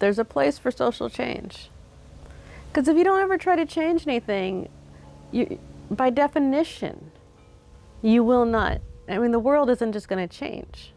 There's a place for social change. Because if you don't ever try to change anything, by definition, you will not. I mean, the world isn't just going to change.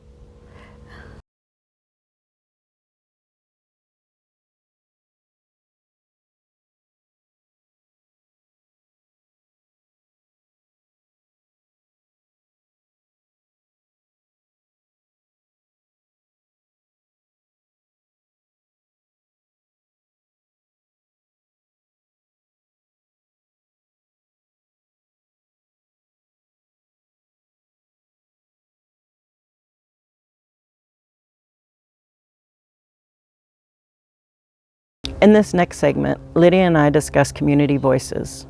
In this next segment, Lydia and I discuss Community Voices.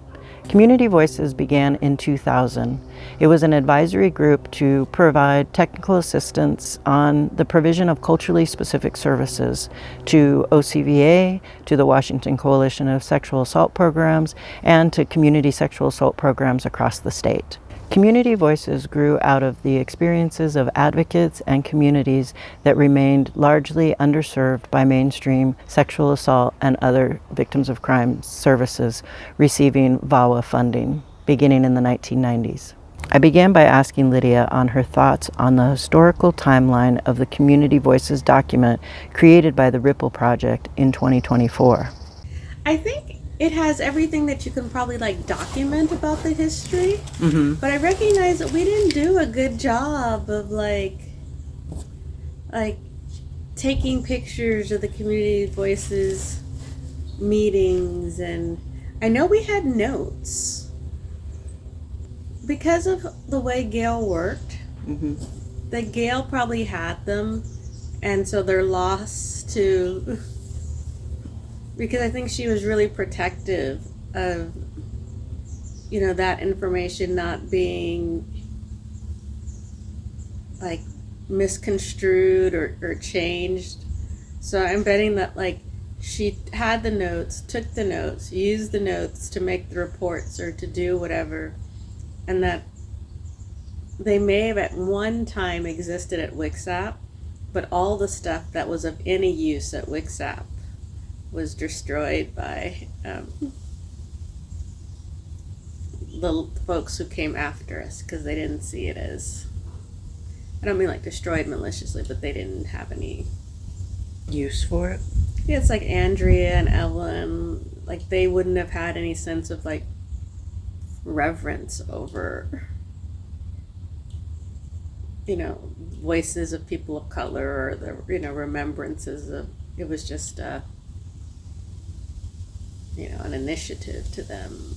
Community Voices began in 2000. It was an advisory group to provide technical assistance on the provision of culturally specific services to OCVA, to the Washington Coalition of Sexual Assault Programs, and to community sexual assault programs across the state. Community Voices grew out of the experiences of advocates and communities that remained largely underserved by mainstream sexual assault and other victims of crime services receiving VAWA funding beginning in the 1990s. I began by asking Lydia on her thoughts on the historical timeline of the Community Voices document created by the Ripple Project in 2024. I think it has everything that you can probably document about the history. But I recognize that we didn't do a good job of like taking pictures of the Community Voices meetings, and I know we had notes because of the way Gail worked. That Gail probably had them, and so they're lost to. Because I think she was really protective of, that information not being misconstrued or changed. So I'm betting that she had the notes, took the notes, used the notes to make the reports or to do whatever, and that they may have at one time existed at WCSAP, but all the stuff that was of any use at WCSAP was destroyed by the folks who came after us because they didn't see it as, I don't mean destroyed maliciously, but they didn't have any use for it? Yeah, it's like Andrea and Ellen, they wouldn't have had any sense of reverence over voices of people of color, or the remembrances of, it was just an initiative to them.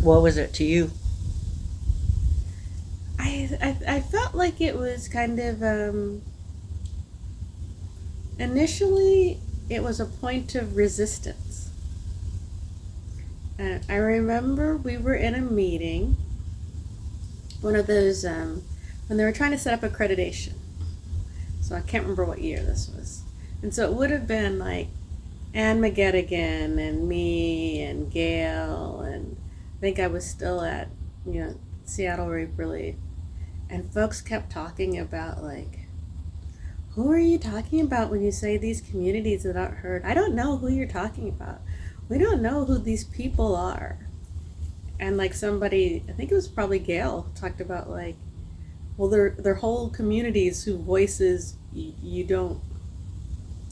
What was it to you? I felt like it was kind of initially it was a point of resistance. I remember we were in a meeting, one of those when they were trying to set up accreditation. So I can't remember what year this was, and so it would have been Ann McGettigan and me and Gail, and I think I was still at Seattle Rape Relief, and folks kept talking about who are you talking about when you say these communities that aren't heard? I don't know who you're talking about. We don't know who these people are. And somebody, I think it was probably Gail, talked about well, they're whole communities whose voices you don't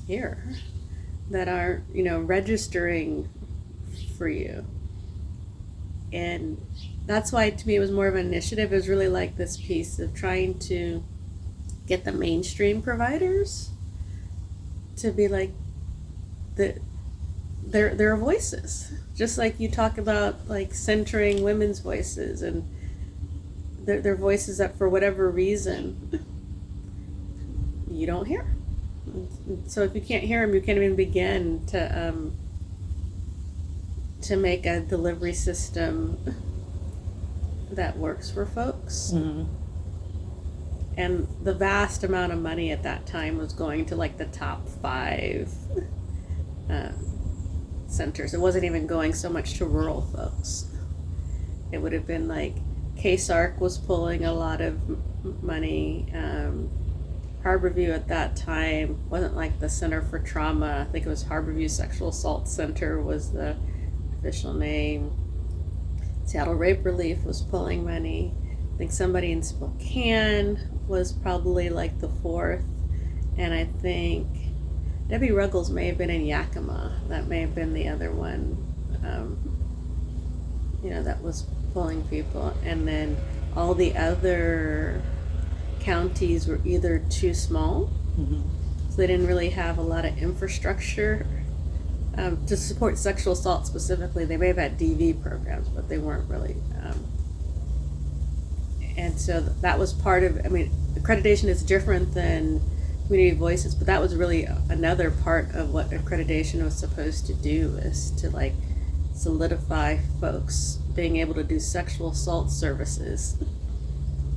hear, that are registering for you. And that's why to me it was more of an initiative. It was really this piece of trying to get the mainstream providers to be their voices, just like you talk about centering women's voices and their voices that for whatever reason you don't hear. So if you can't hear them, you can't even begin to make a delivery system that works for folks. And the vast amount of money at that time was going to the top 5 centers. It wasn't even going so much to rural folks. It would have been KSARC was pulling a lot of money. Harborview at that time wasn't like the Center for Trauma. I think it was Harborview Sexual Assault Center was the official name. Seattle Rape Relief was pulling money. I think somebody in Spokane was probably like the fourth. And I think Debbie Ruggles may have been in Yakima. That may have been the other one, that was pulling people. And then all the other counties were either too small, so they didn't really have a lot of infrastructure to support sexual assault specifically. They may have had DV programs, but they weren't really. And so that was part of, accreditation is different than Community Voices, but that was really another part of what accreditation was supposed to do, is to like solidify folks being able to do sexual assault services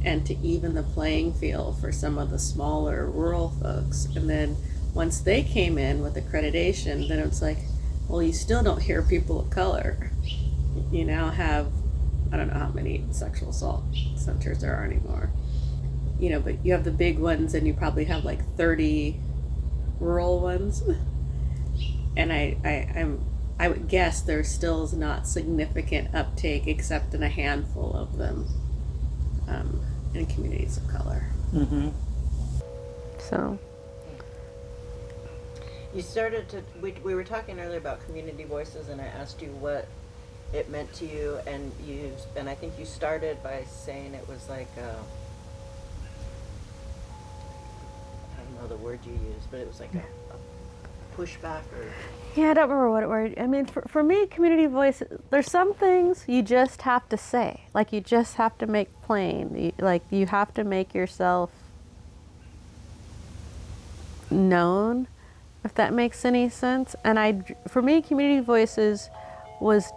and to even the playing field for some of the smaller rural folks. And then once they came in with accreditation, then it's like, well, you still don't hear people of color. You now have, I don't know how many sexual assault centers there are anymore, but you have the big ones, and you probably have like 30 rural ones. And I would guess there still is not significant uptake except in a handful of them in communities of color. Mm-hmm. So You started to, we were talking earlier about community voices, and I asked you what it meant to you, and I think you started by saying it was like I don't know the word you used, but it was like a pushback or... yeah, I don't remember what it were. For me, community voice, there's some things you just have to say. Like, you just have to make plain. You have to make yourself known, if that makes any sense. And for me, community voices was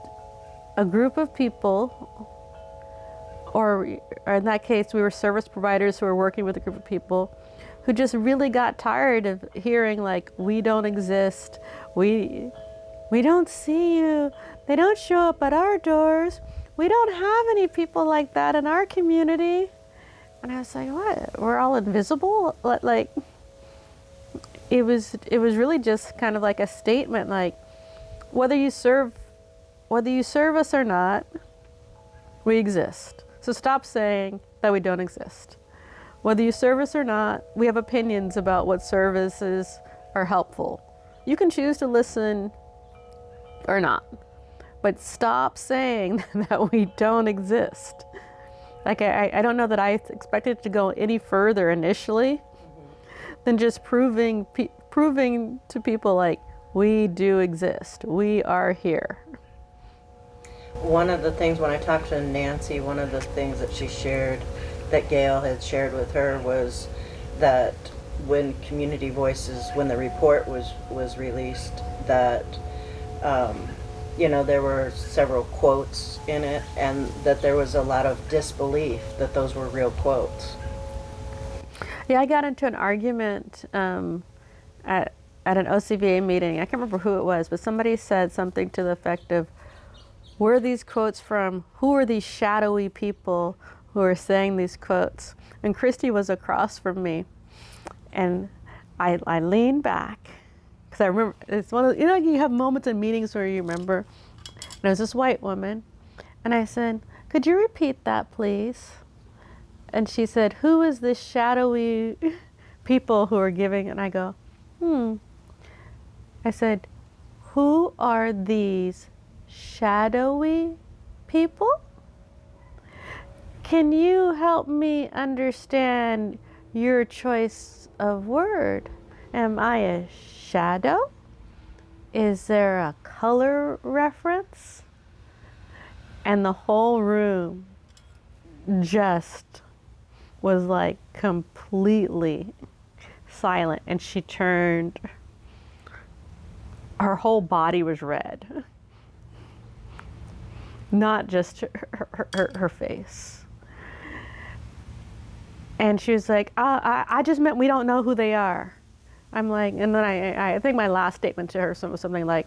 a group of people, or in that case, we were service providers who were working with a group of people who just really got tired of hearing like, we don't exist, we don't see you, they don't show up at our doors, we don't have any people like that in our community. And I was like, what? We're all invisible? Like, it was really just kind of like a statement, like, whether you serve us or not, we exist. So stop saying that we don't exist. Whether you serve us or not, we have opinions about what services are helpful. You can choose to listen or not, but stop saying that we don't exist. Like, I don't know that I expected it to go any further initially than just proving to people like, we do exist, we are here. One of the things, when I talked to Nancy, one of the things that she shared, that Gail had shared with her, was that when Community Voices, when the report was released, that there were several quotes in it, and that there was a lot of disbelief that those were real quotes. Yeah, I got into an argument at an OCVA meeting. I can't remember who it was, but somebody said something to the effect of, where are these quotes from? Who are these shadowy people who are saying these quotes? And Christy was across from me. And I leaned back, because I remember, it's one of, you have moments in meetings where you remember. And it was this white woman. And I said, could you repeat that, please? And she said, who is this shadowy people who are giving? And I go, I said, who are these shadowy people? Can you help me understand your choice of word? Am I a shadow? Is there a color reference? And the whole room just was like completely silent, and she turned, her whole body was red. Not just her face. And she was like, I just meant we don't know who they are. I'm like, and then I think my last statement to her was something like,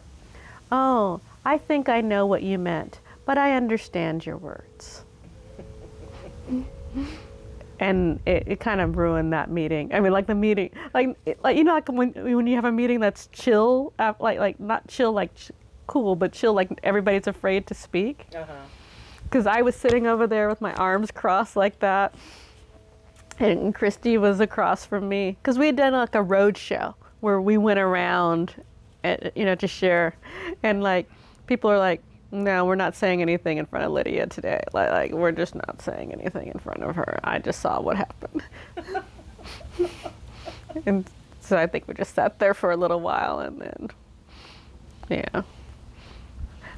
oh, I think I know what you meant, but I understand your words. and it kind of ruined that meeting. I mean, like the meeting, like you know, like when you have a meeting that's chill, like not chill like cool, but chill like everybody's afraid to speak. Because I was sitting over there with my arms crossed like that, and Christy was across from me. Because we had done like a road show where we went around, you know, to share, and like people are like, no, we're not saying anything in front of Lydia today. Like we're just not saying anything in front of her. I just saw what happened. And so I think we just sat there for a little while, and then, yeah.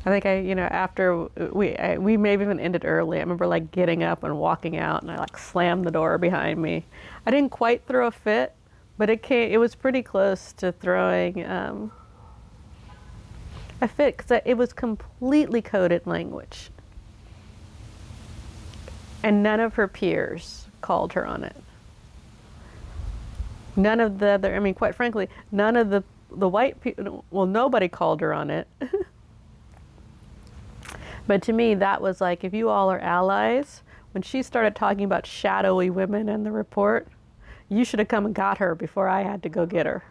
I think after we may have even ended early. I remember like getting up and walking out, and I like slammed the door behind me. I didn't quite throw a fit, but it was pretty close to throwing a fit, because it was completely coded language. And none of her peers called her on it. None of the other, I mean, quite frankly, none of the white people, well, nobody called her on it. But to me, that was like, if you all are allies, when she started talking about shadowy women in the report, you should have come and got her before I had to go get her.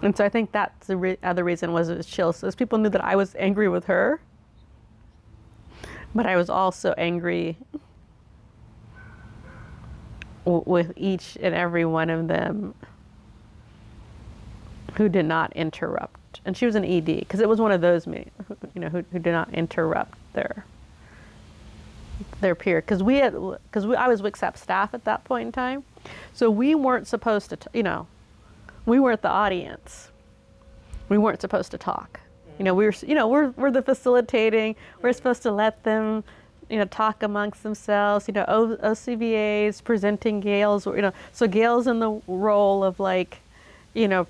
And so I think that's the other reason was it was chill. So people knew that I was angry with her, but I was also angry with each and every one of them who did not interrupt. And she was an ED, because it was one of those meetings, who did not interrupt their peer. Because I was WICSAP staff at that point in time, so we weren't supposed to, we weren't the audience. We weren't supposed to talk. We're the facilitating. We're supposed to let them, talk amongst themselves. OCVA's presenting Gail's. So Gail's in the role of like,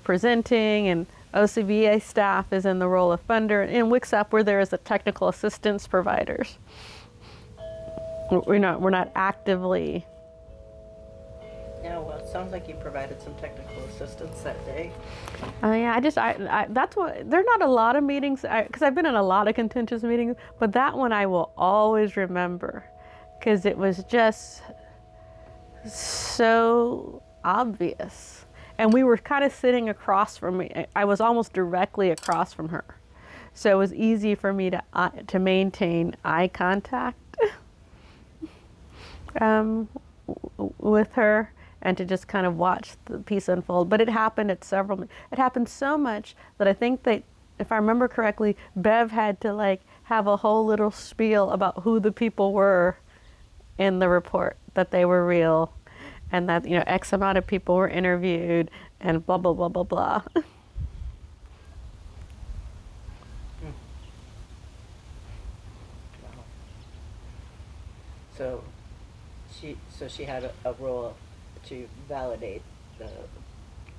presenting, and OCVA staff is in the role of funder. In WICSAP, we're there as the technical assistance providers. We're not actively. Yeah, well, it sounds like you provided some technical assistance that day. Oh yeah, that's what, there are not a lot of meetings, because I've been in a lot of contentious meetings, but that one I will always remember, because it was just so obvious. And we were kind of sitting across from me. I was almost directly across from her. So it was easy for me to maintain eye contact with her, and to just kind of watch the piece unfold. But it happened it happened so much that I think that, if I remember correctly, Bev had to like have a whole little spiel about who the people were in the report, that they were real, and that, X amount of people were interviewed, and blah, blah, blah, blah, blah. Wow. So she had a role to validate the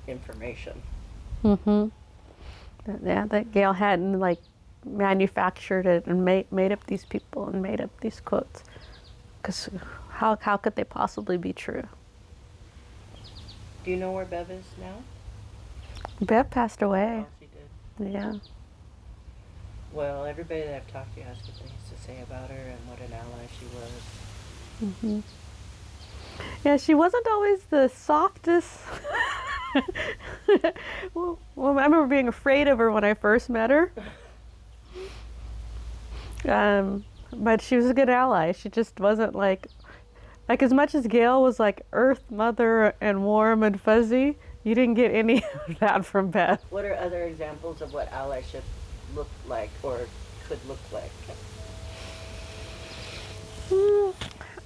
information. Yeah, that Gail hadn't like manufactured it and made up these people and made up these quotes, because how could they possibly be true? Do you know where Bev is now? Bev passed away. Oh, she did. Yeah. Well, everybody that I've talked to has good things to say about her and what an ally she was. Yeah, she wasn't always the softest. well, I remember being afraid of her when I first met her. But she was a good ally. She just wasn't like as much as Gail was like Earth Mother and warm and fuzzy, you didn't get any of that from Beth. What are other examples of what allyship looked like or could look like?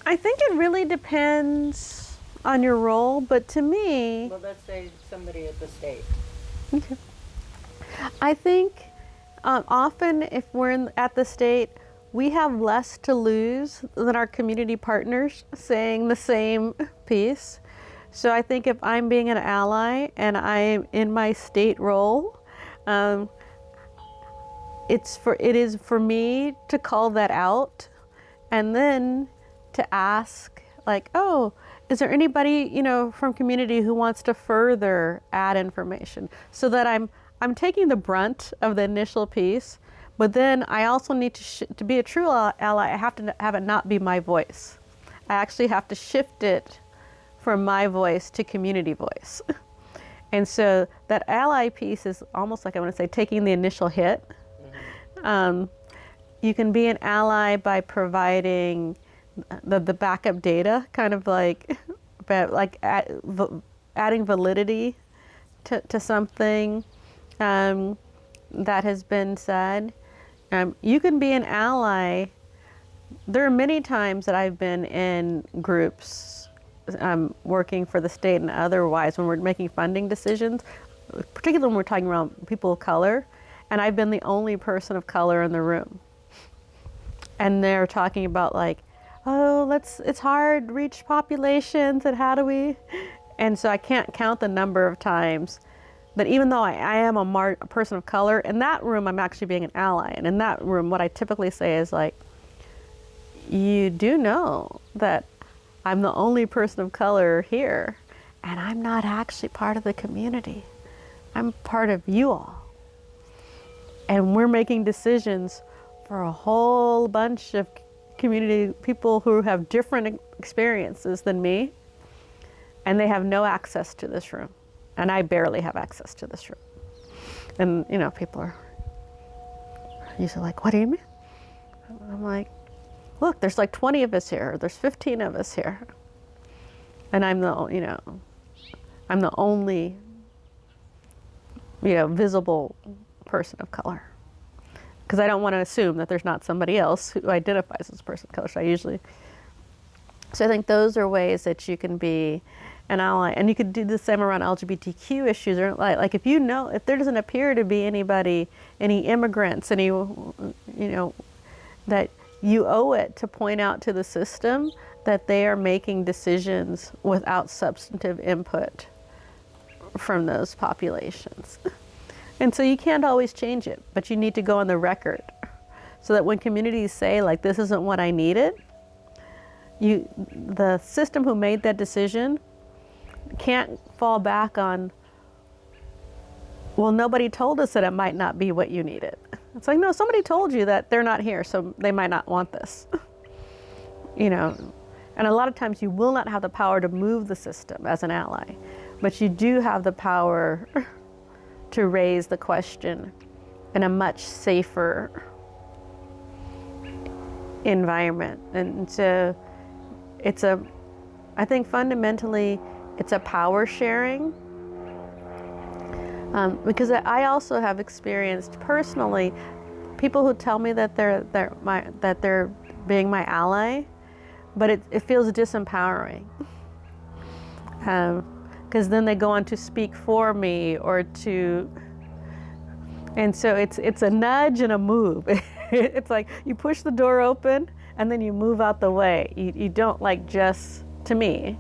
I think it really depends on your role, but to me... Well, let's say somebody at the state. Okay. I think often if we're at the state, we have less to lose than our community partners saying the same piece. So I think if I'm being an ally and I'm in my state role, it is for me to call that out, and then to ask, like, oh, is there anybody, from community who wants to further add information, so that I'm taking the brunt of the initial piece, But then I also need to be a true ally, I have to have it not be my voice. I actually have to shift it from my voice to community voice. And so that ally piece is almost like, I want to say, taking the initial hit. You can be an ally by providing the backup data, kind of like, adding validity to something that has been said. You can be an ally. There are many times that I've been in groups working for the state and otherwise when we're making funding decisions, particularly when we're talking around people of color, and I've been the only person of color in the room. And they're talking about like, oh, it's hard to reach populations and how do we? And so I can't count the number of times that even though I am a person of color, in that room I'm actually being an ally. And in that room, what I typically say is like, you do know that I'm the only person of color here, and I'm not actually part of the community. I'm part of you all. And we're making decisions for a whole bunch of community people who have different experiences than me, and they have no access to this room. And I barely have access to this room. And, you know, people are usually like, what do you mean? I'm like, look, there's like 20 of us here. There's 15 of us here. And I'm the only, visible person of color. Because I don't want to assume that there's not somebody else who identifies as a person of color. So I think those are ways that you can be an ally, and you could do the same around LGBTQ issues. Or like if there doesn't appear to be any immigrants, that you owe it to point out to the system that they are making decisions without substantive input from those populations. And so you can't always change it, but you need to go on the record so that when communities say like, this isn't what I needed, the system who made that decision can't fall back on, well, nobody told us that it might not be what you needed. It's like, no, somebody told you that they're not here, so they might not want this. And a lot of times you will not have the power to move the system as an ally, but you do have the power to raise the question in a much safer environment. And so I think fundamentally, it's a power sharing, because I also have experienced personally people who tell me that they're being my ally, but it feels disempowering, because then they go on to speak for me and so it's a nudge and a move. It's like you push the door open and then you move out the way. You don't to me.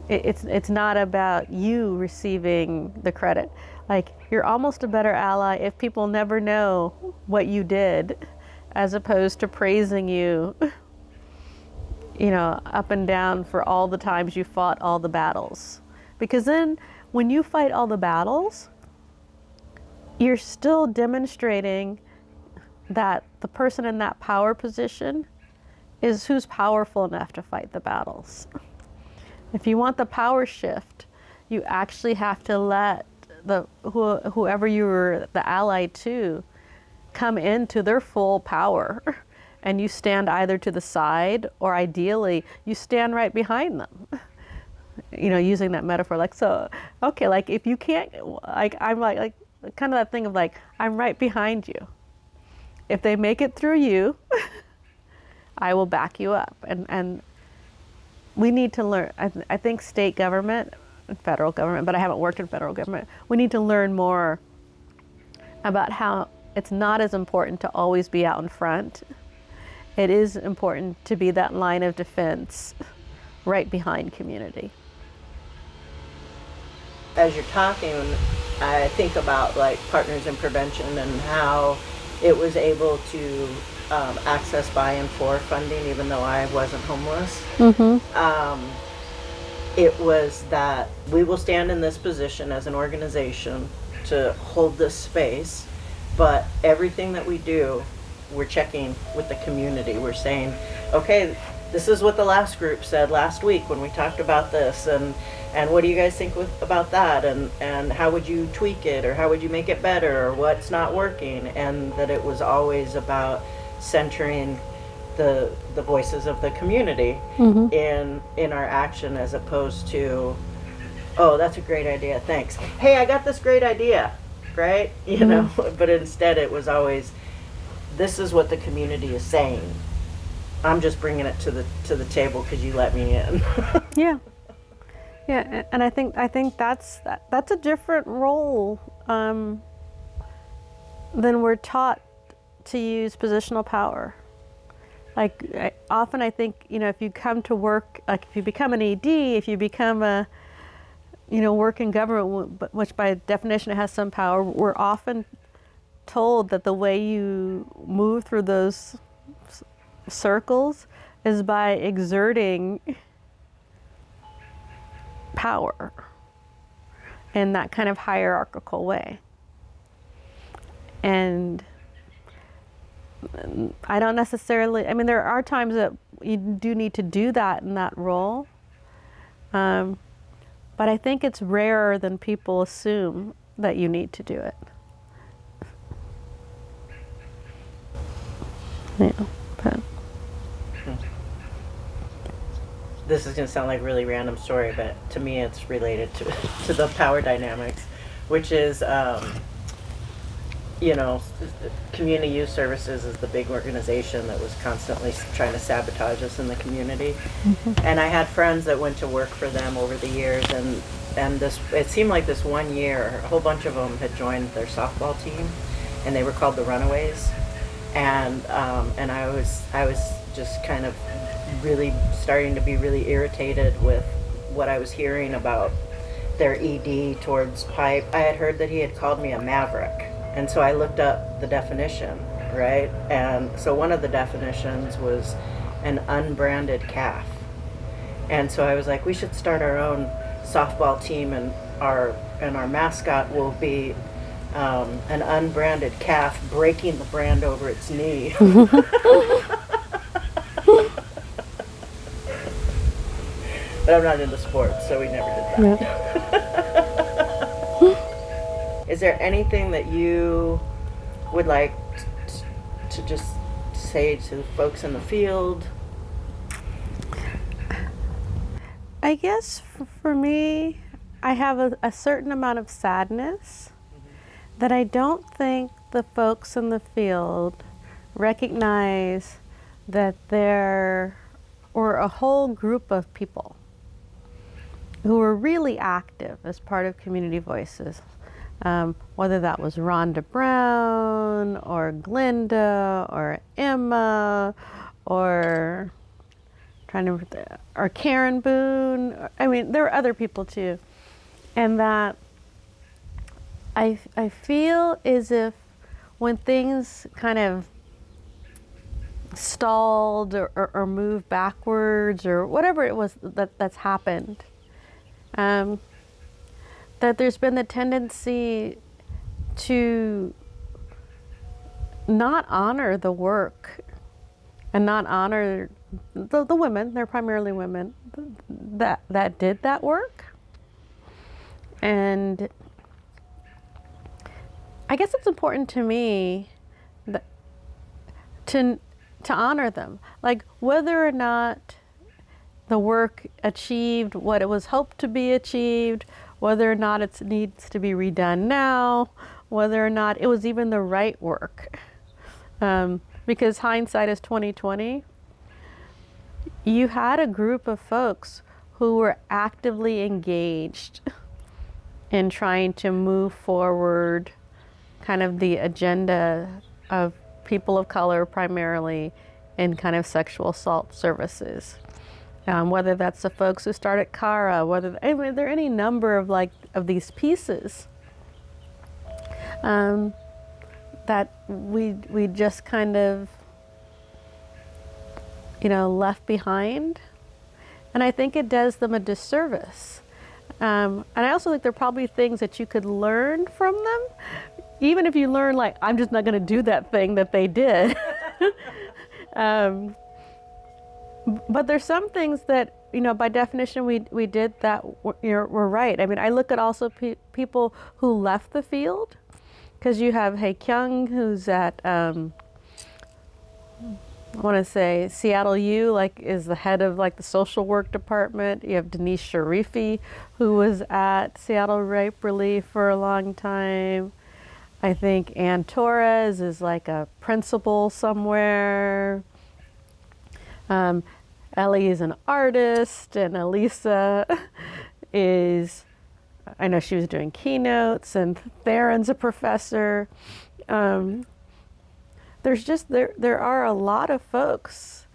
It's not about you receiving the credit. Like, you're almost a better ally if people never know what you did, as opposed to praising you, up and down for all the times you fought all the battles. Because then when you fight all the battles, you're still demonstrating that the person in that power position is who's powerful enough to fight the battles. If you want the power shift, you actually have to let whoever you were the ally to come into their full power, and you stand either to the side or ideally you stand right behind them. Using that metaphor, if you can't, I'm like kind of that thing of like, I'm right behind you. If they make it through you, I will back you up. And we need to learn, I think state government, federal government, but I haven't worked in federal government, we need to learn more about how it's not as important to always be out in front. It is important to be that line of defense right behind community. As you're talking, I think about like Partners in Prevention and how it was able to access buy-in for funding even though I wasn't homeless. Mm-hmm. It was that we will stand in this position as an organization to hold this space, But everything that we do, we're checking with the community. We're saying, okay, this is what the last group said last week when we talked about this, and what do you guys think about that, and how would you tweak it, or how would you make it better, or what's not working, and that it was always about centering the voices of the community in our action, as opposed to, oh, that's a great idea, thanks. Hey, I got this great idea, right? You know, but instead it was always, this is what the community is saying. I'm just bringing it to the table because you let me in. Yeah, yeah, and I think that's a different role than we're taught to use positional power. Like often I think, you know, if you come to work, like if you become an ED, if you become a, you know, work in government, which by definition has some power, we're often told that the way you move through those circles is by exerting power in that kind of hierarchical way. And I don't necessarily, I mean, there are times that you do need to do that in that role. But I think it's rarer than people assume that you need to do it. Yeah, but. This is going to sound like a really random story, but to me it's related to the power dynamics, which is, you know, Community Youth Services is the big organization that was constantly trying to sabotage us in the community. And I had friends that went to work for them over the years, and this, it seemed like this one year, a whole bunch of them had joined their softball team, and they were called the Runaways. And I was just kind of really starting to be really irritated with what I was hearing about their ED towards Pipe. I had heard that he had called me a maverick, and so I looked up the definition, right? And so one of the definitions was an unbranded calf. And so I was like, we should start our own softball team, and our mascot will be an unbranded calf breaking the brand over its knee. But I'm not into sports, so we never did that. Yeah. Is there anything that you would like to just say to folks in the field? I guess for me, I have a certain amount of sadness that I don't think the folks in the field recognize that there were a whole group of people who were really active as part of Community Voices, whether that was Rhonda Brown or Glinda or Emma or or Karen Boone. I mean, there were other people too, and that I feel as if when things kind of stalled or moved backwards or whatever it was that's happened, that there's been the tendency to not honor the work and not honor the women, they're primarily women, that did that work. And I guess it's important to me that to honor them, like whether or not the work achieved what it was hoped to be achieved, whether or not it needs to be redone now, whether or not it was even the right work. Because hindsight is 20/20. You had a group of folks who were actively engaged in trying to move forward kind of the agenda of people of color primarily in kind of sexual assault services. Whether that's the folks who started CARA, I mean, there are any number of these pieces that we just kind of, left behind. And I think it does them a disservice. And I also think there are probably things that you could learn from them. even if you learn, like, I'm just not going to do that thing that they did. But there's some things that, by definition, we did that were right. I mean, I look at also people who left the field, because you have Hae Kyung, who's at, I want to say Seattle U, is the head of the social work department. You have Denise Sharifi, who was at Seattle Rape Relief for a long time. I think Ann Torres is a principal somewhere. Ellie is an artist, and Elisa is, I know she was doing keynotes, and Theron's a professor. There's just, there are a lot of folks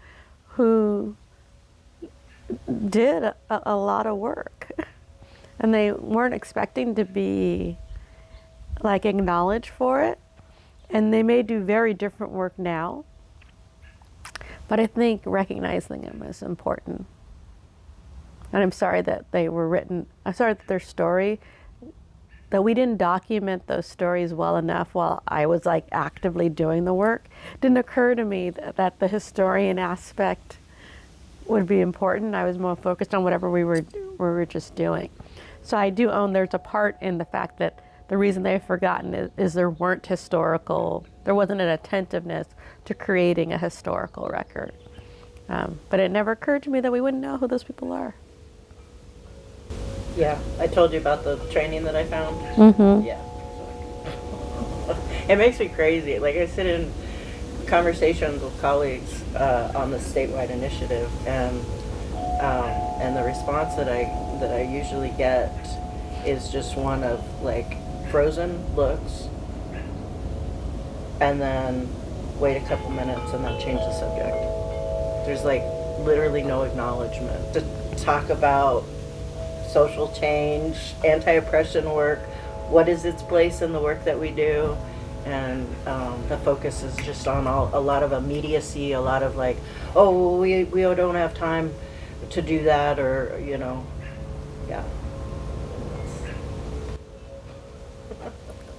who did a lot of work, and they weren't expecting to be acknowledged for it, and they may do very different work now. But I think recognizing them is important. And I'm sorry that they were written, I'm sorry that their story, that we didn't document those stories well enough while I was actively doing the work. It didn't occur to me that the historian aspect would be important. I was more focused on whatever we were just doing. So I do own there's a part in the fact that the reason they've forgotten is there wasn't an attentiveness to creating a historical record. But it never occurred to me that we wouldn't know who those people are. Yeah, I told you about the training that I found. Mm-hmm. Yeah. It makes me crazy. I sit in conversations with colleagues on the statewide initiative, and the response that I usually get is just one of frozen looks, and then wait a couple minutes and then change the subject. There's literally no acknowledgement. To talk about social change, anti-oppression work, what is its place in the work that we do, and the focus is just on a lot of immediacy, a lot of we don't have time to do that, or yeah.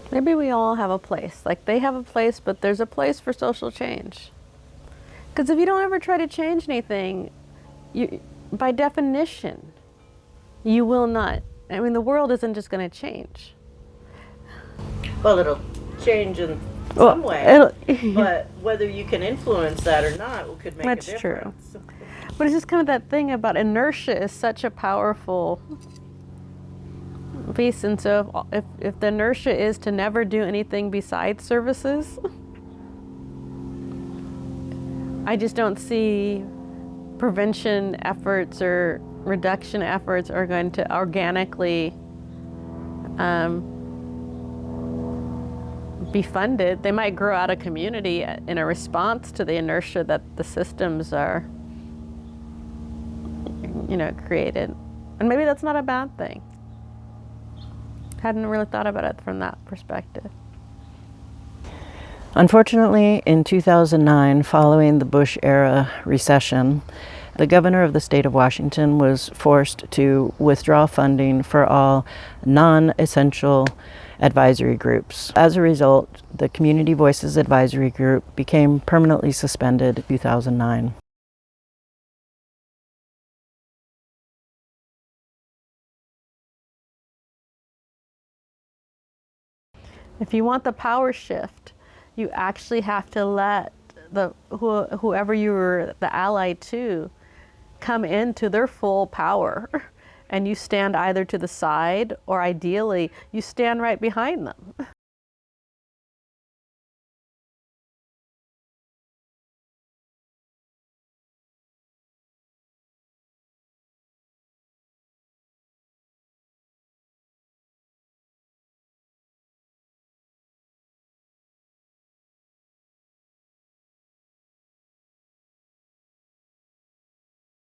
Maybe we all have a place. They have a place, but there's a place for social change. Because if you don't ever try to change anything, by definition, you will not. I mean, the world isn't just going to change. Well, it'll change in some way, but whether you can influence that or not could make a difference. That's true. But it's just kind of that thing about inertia is such a powerful piece, and so if the inertia is to never do anything besides services, I just don't see prevention efforts or reduction efforts are going to organically be funded. They might grow out of community in a response to the inertia that the systems are, created. And maybe that's not a bad thing. Hadn't really thought about it from that perspective. Unfortunately, in 2009, following the Bush-era recession, the governor of the state of Washington was forced to withdraw funding for all non-essential advisory groups. As a result, the Community Voices Advisory Group became permanently suspended in 2009. If you want the power shift, you actually have to let whoever you were the ally to come into their full power, and you stand either to the side or ideally you stand right behind them.